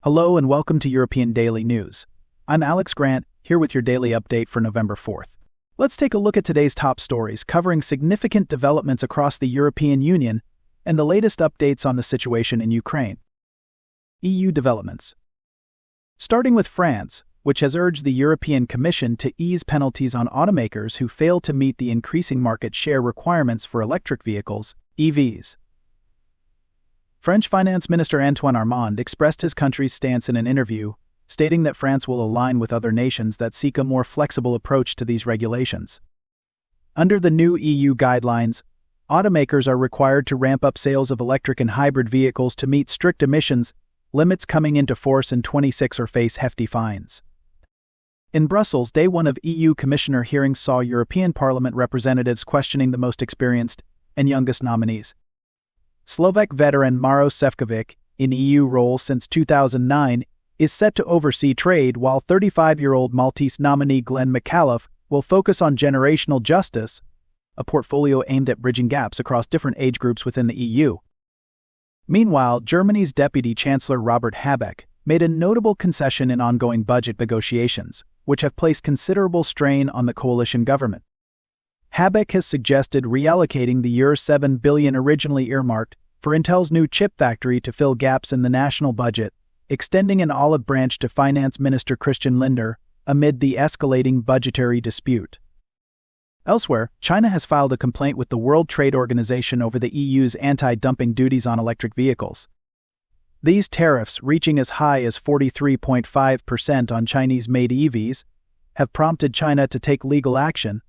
Hello and welcome to European Daily News. I'm Alex Grant, here with your daily update for November 4th. Let's take a look at today's top stories covering significant developments across the European Union and the latest updates on the situation in Ukraine. EU developments. Starting with France, which has urged the European Commission to ease penalties on automakers who fail to meet the increasing market share requirements for electric vehicles, EVs. French Finance Minister Antoine Armand expressed his country's stance in an interview, stating that France will align with other nations that seek a more flexible approach to these regulations. Under the new EU guidelines, automakers are required to ramp up sales of electric and hybrid vehicles to meet strict emissions limits coming into force in 2026 or face hefty fines. In Brussels, day one of EU Commissioner hearings saw European Parliament representatives questioning the most experienced and youngest nominees. Slovak veteran Maroš Šefčovič, in EU role since 2009, is set to oversee trade, while 35-year-old Maltese nominee Glenn McAuliffe will focus on generational justice, a portfolio aimed at bridging gaps across different age groups within the EU. Meanwhile, Germany's Deputy Chancellor Robert Habeck made a notable concession in ongoing budget negotiations, which have placed considerable strain on the coalition government. Habeck has suggested reallocating the €7 billion originally earmarked for Intel's new chip factory to fill gaps in the national budget, extending an olive branch to Finance Minister Christian Lindner amid the escalating budgetary dispute. Elsewhere, China has filed a complaint with the World Trade Organization over the EU's anti-dumping duties on electric vehicles. These tariffs, reaching as high as 43.5% on Chinese-made EVs, have prompted China to take legal action,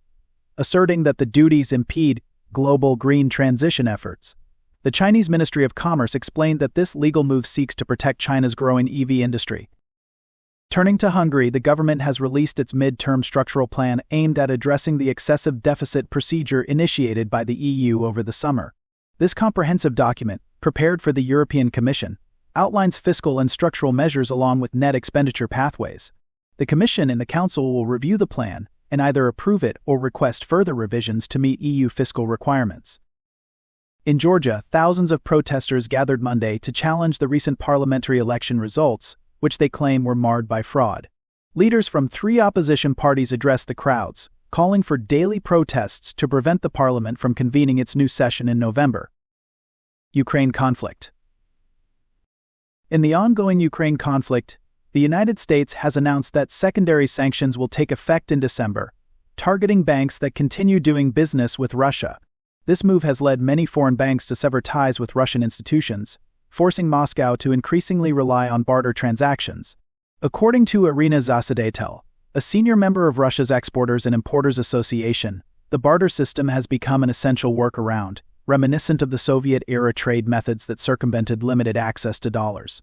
asserting that the duties impede global green transition efforts. The Chinese Ministry of Commerce explained that this legal move seeks to protect China's growing EV industry. Turning to Hungary, the government has released its mid-term structural plan aimed at addressing the excessive deficit procedure initiated by the EU over the summer. This comprehensive document, prepared for the European Commission, outlines fiscal and structural measures along with net expenditure pathways. The Commission and the Council will review the plan and either approve it or request further revisions to meet EU fiscal requirements. In Georgia, thousands of protesters gathered Monday to challenge the recent parliamentary election results, which they claim were marred by fraud. Leaders from 3 opposition parties addressed the crowds, calling for daily protests to prevent the parliament from convening its new session in November. Ukraine conflict. In the ongoing Ukraine conflict, the United States has announced that secondary sanctions will take effect in December, targeting banks that continue doing business with Russia. This move has led many foreign banks to sever ties with Russian institutions, forcing Moscow to increasingly rely on barter transactions. According to Irina Zasadetel, a senior member of Russia's Exporters and Importers Association, the barter system has become an essential workaround, reminiscent of the Soviet-era trade methods that circumvented limited access to dollars.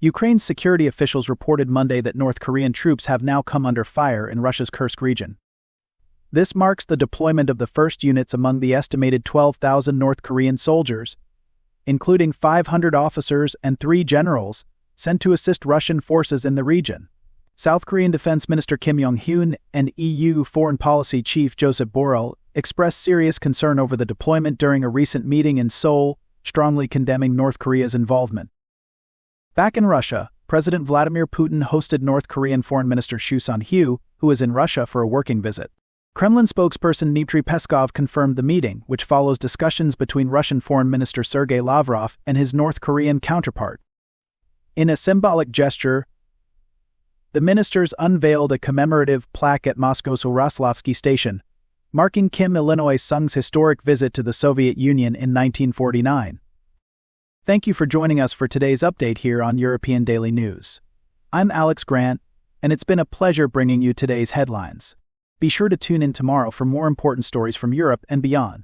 Ukraine's security officials reported Monday that North Korean troops have now come under fire in Russia's Kursk region. This marks the deployment of the first units among the estimated 12,000 North Korean soldiers, including 500 officers and 3 generals, sent to assist Russian forces in the region. South Korean Defense Minister Kim Yong-hyun and EU Foreign Policy Chief Joseph Borrell expressed serious concern over the deployment during a recent meeting in Seoul, strongly condemning North Korea's involvement. Back in Russia, President Vladimir Putin hosted North Korean Foreign Minister Soo Sun-hyo, who is in Russia for a working visit. Kremlin spokesperson Dmitry Peskov confirmed the meeting, which follows discussions between Russian Foreign Minister Sergei Lavrov and his North Korean counterpart. In a symbolic gesture, the ministers unveiled a commemorative plaque at Moscow's Uroslavsky Station, marking Kim Il-sung's historic visit to the Soviet Union in 1949. Thank you for joining us for today's update here on European Daily News. I'm Alex Grant, and it's been a pleasure bringing you today's headlines. Be sure to tune in tomorrow for more important stories from Europe and beyond.